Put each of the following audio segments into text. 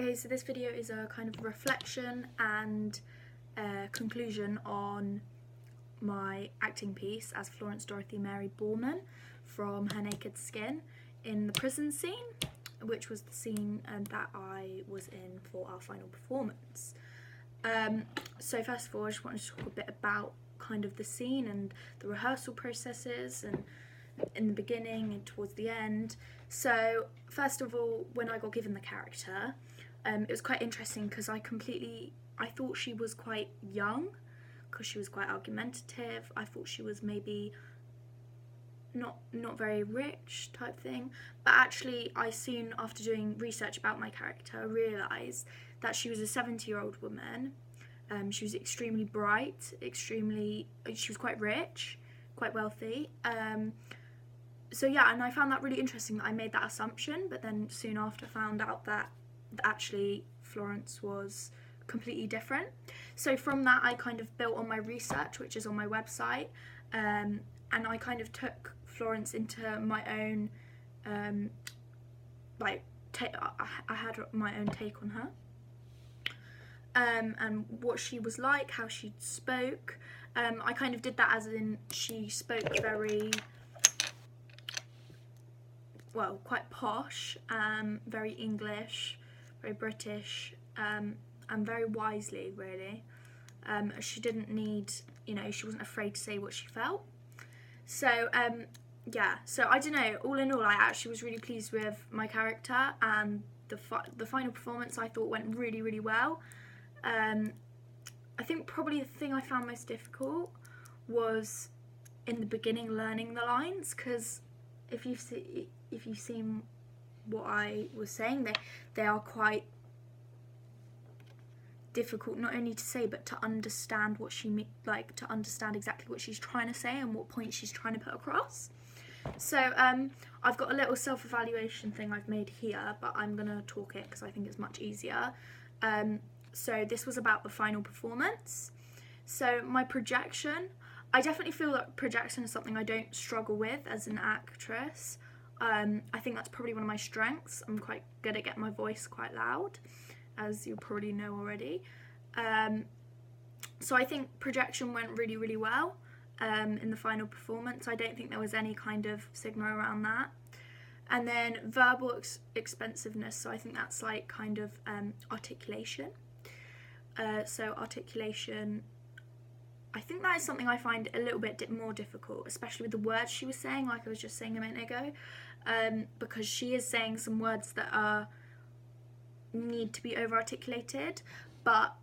Okay, so this video is a kind of reflection and conclusion on my acting piece as Florence Dorothy Mary Borman from Her Naked Skin in the prison scene, which was the scene that I was in for our final performance. So first of all, I just wanted to talk a bit about kind of the scene and the rehearsal processes and in the beginning and towards the end. So first of all, when I got given the character, it was quite interesting because I thought she was quite young because she was quite argumentative. I thought she was maybe not very rich type thing, but actually I soon, after doing research about my character, realised that she was a 70-year-old woman. She was extremely bright, she was quite rich, quite wealthy. So yeah, and I found that really interesting that I made that assumption, but then soon after found out that actually Florence was completely different. So from that I kind of built on my research, which is on my website, and I kind of took Florence into my own, I had my own take on her, and what she was like, how she spoke. I kind of did that as in she spoke very, well, quite posh, very English, very British, and very wisely, really. She didn't need, she wasn't afraid to say what she felt. So, yeah, so I don't know, all in all, I actually was really pleased with my character, and the final performance I thought went really, really well. I think probably the thing I found most difficult was in the beginning learning the lines, because if you've seen what I was saying, they are quite difficult not only to say but to understand what she to understand exactly what she's trying to say and what point she's trying to put across. So I've got a little self-evaluation thing I've made here, but I'm gonna talk it because I think it's much easier. So this was about the final performance. So my projection, I definitely feel that projection is something I don't struggle with as an actress. I think that's probably one of my strengths. I'm quite good at getting my voice quite loud, as you probably know already. So I think projection went really, really well in the final performance. I don't think there was any kind of stigma around that. And then verbal expensiveness, so I think that's like kind of articulation. So articulation, I think that is something I find a little bit more difficult, especially with the words she was saying, like I was just saying a minute ago, because she is saying some words that need to be over-articulated, but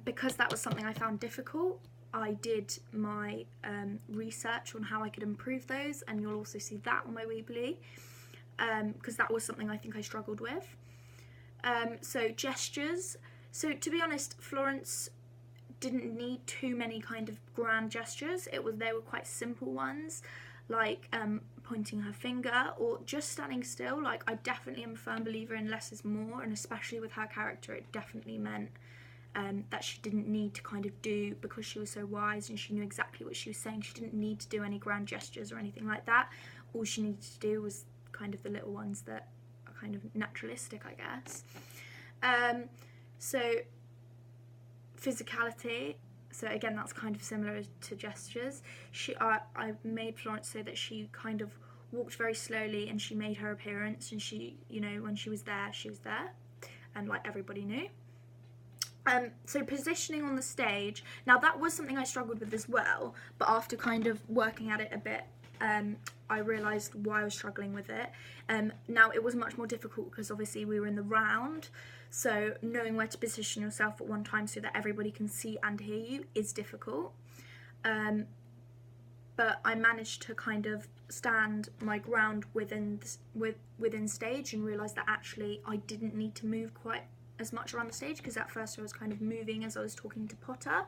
because that was something I found difficult, I did my research on how I could improve those, and you'll also see that on my Weebly, because that was something I think I struggled with. So gestures. So to be honest, Florence didn't need too many kind of grand gestures. They were quite simple ones, like pointing her finger or just standing still. Like, I definitely am a firm believer in less is more, and especially with her character, it definitely meant that she didn't need to kind of do, because she was so wise and she knew exactly what she was saying, she didn't need to do any grand gestures or anything like that. All she needed to do was kind of the little ones that are kind of naturalistic, I guess. So physicality, so again that's kind of similar to gestures. I made Florence so that she kind of walked very slowly and she made her appearance, and she, when she was there, and like everybody knew. So positioning on the stage, now that was something I struggled with as well, but after kind of working at it a bit, I realised why I was struggling with it. Now it was much more difficult because obviously we were in the round, so knowing where to position yourself at one time so that everybody can see and hear you is difficult. But I managed to kind of stand my ground within stage and realise that actually I didn't need to move quite as much around the stage, because at first I was kind of moving as I was talking to Potter.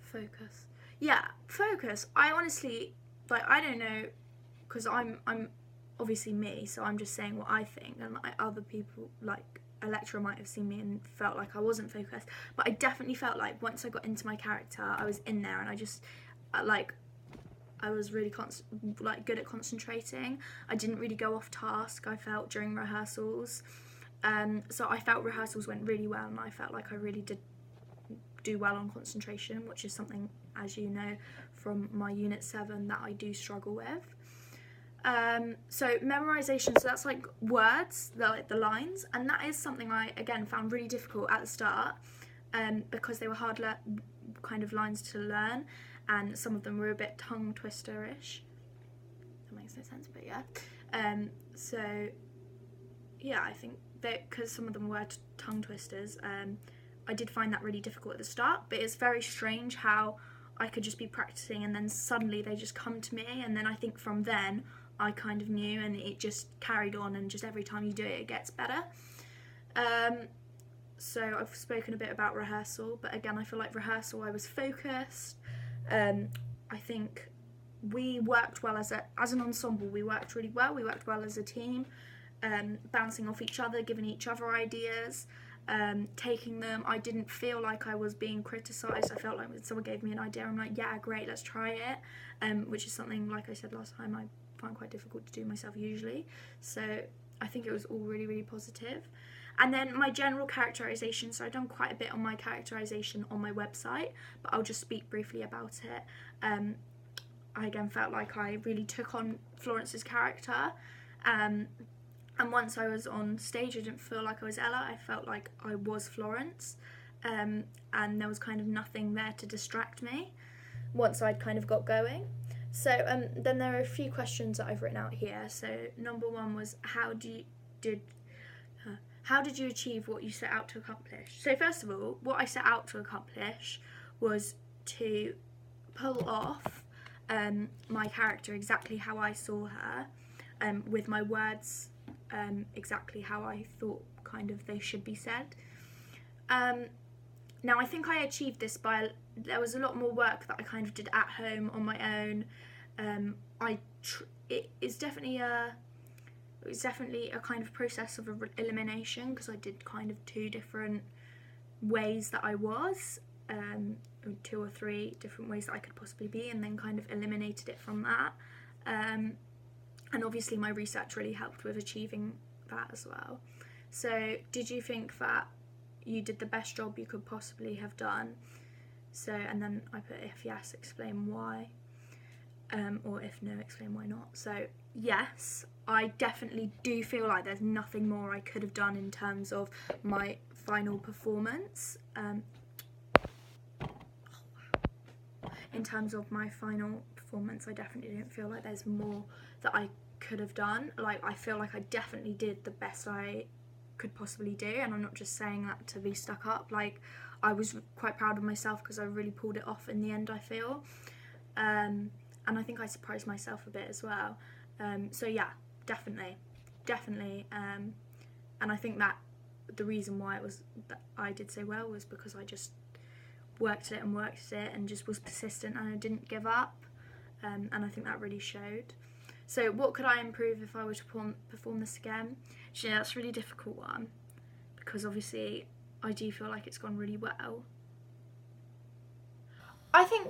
Focus. Yeah, focus. I honestly, I don't know, because I'm obviously me, so I'm just saying what I think, and other people, like a lecturer, might have seen me and felt like I wasn't focused, but I definitely felt like once I got into my character, I was in there, and I just, I was really good at concentrating. I didn't really go off task, I felt, during rehearsals. So I felt rehearsals went really well, and I felt like I really did do well on concentration, which is something, as you know, from my Unit 7 that I do struggle with. So memorization, so that's like words, like the lines, and that is something I, again, found really difficult at the start, because they were hard kind of lines to learn, and some of them were a bit tongue twister-ish. That makes no sense, but yeah. So yeah, I think that because some of them were tongue twisters, I did find that really difficult at the start, but it's very strange how I could just be practicing and then suddenly they just come to me, and then I think from then I kind of knew, and it just carried on, and just every time you do it, it gets better. So I've spoken a bit about rehearsal, but again, I feel like rehearsal, I was focused. I think we worked well as an ensemble. We worked really well. We worked well as a team, bouncing off each other, giving each other ideas, taking them. I didn't feel like I was being criticised. I felt like when someone gave me an idea, I'm like, yeah, great, let's try it, which is something, like I said last time, I find quite difficult to do myself usually. So I think it was all really, really positive. And then my general characterisation, so I've done quite a bit on my characterisation on my website, but I'll just speak briefly about it. I again felt like I really took on Florence's character, and once I was on stage, I didn't feel like I was Ella. I felt like I was Florence, and there was kind of nothing there to distract me once I'd kind of got going. So then there are a few questions that I've written out here. So number one was, how did you achieve what you set out to accomplish? So first of all, what I set out to accomplish was to pull off my character exactly how I saw her, with my words exactly how I thought kind of they should be said. Now I think I achieved this by, there was a lot more work that I kind of did at home on my own. It was definitely a kind of process of elimination, because I did kind of 2 different ways that I was, 2 or 3 different ways that I could possibly be, and then kind of eliminated it from that. And obviously my research really helped with achieving that as well. So did you think that you did the best job you could possibly have done? So, and then I put, if yes, explain why, or if no, explain why not. So yes, I definitely do feel like there's nothing more I could have done in terms of my final performance. In terms of my final performance, I definitely don't feel like there's more that I could have done. Like, I feel like I definitely did the best I could possibly do, and I'm not just saying that to be stuck up. Like, I was quite proud of myself because I really pulled it off in the end, I feel. And I think I surprised myself a bit as well. So yeah, definitely. And I think that the reason why it was that I did so well was because I just worked it and just was persistent, and I didn't give up. And I think that really showed. So what could I improve if I were to perform this again? Actually, that's a really difficult one, because obviously I do feel like it's gone really well. I think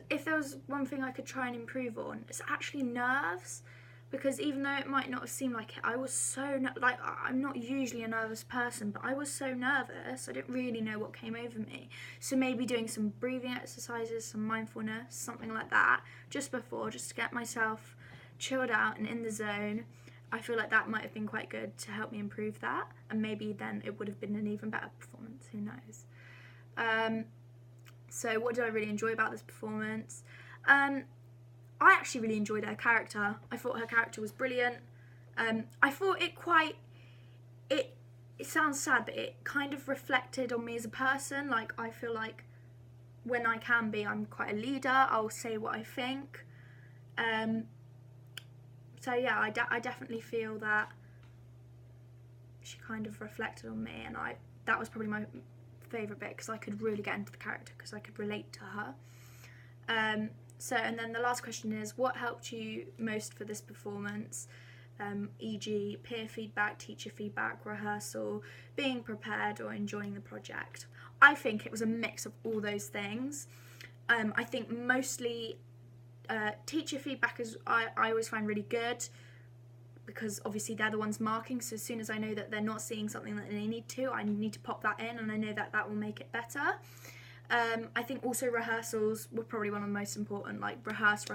if there was one thing I could try and improve on, it's actually nerves, because even though it might not seem like it, I was so, like, I'm not usually a nervous person, but I was so nervous, I didn't really know what came over me. So maybe doing some breathing exercises, some mindfulness, something like that, just before, just to get myself chilled out and in the zone. I feel like that might have been quite good to help me improve that, and maybe then it would have been an even better performance, who knows. So what did I really enjoy about this performance? I actually really enjoyed her character. I thought her character was brilliant. I thought it sounds sad, but it kind of reflected on me as a person. Like, I feel like when I can be, I'm quite a leader. I'll say what I think. So yeah, I definitely feel that she kind of reflected on me, and that was probably my favourite bit, because I could really get into the character, because I could relate to her. So, and then the last question is, what helped you most for this performance? E.g. peer feedback, teacher feedback, rehearsal, being prepared, or enjoying the project. I think it was a mix of all those things. I think mostly teacher feedback is I always find really good. because obviously they're the ones marking, so as soon as I know that they're not seeing something that they need to, I need to pop that in, and I know that that will make it better. I think also rehearsals were probably one of the most important, like rehearse.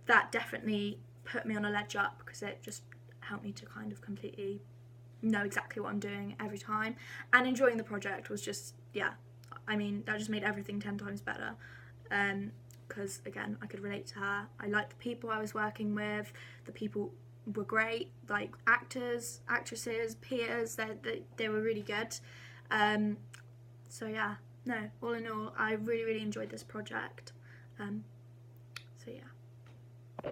That definitely put me on a ledge up, because it just helped me to kind of completely know exactly what I'm doing every time. And enjoying the project was just, yeah, I mean, that just made everything 10 times better. Because again, I could relate to her. I liked the people I was working with. The people were great, like actors, actresses, peers. They were really good. So yeah, no, all in all, I really enjoyed this project. So yeah.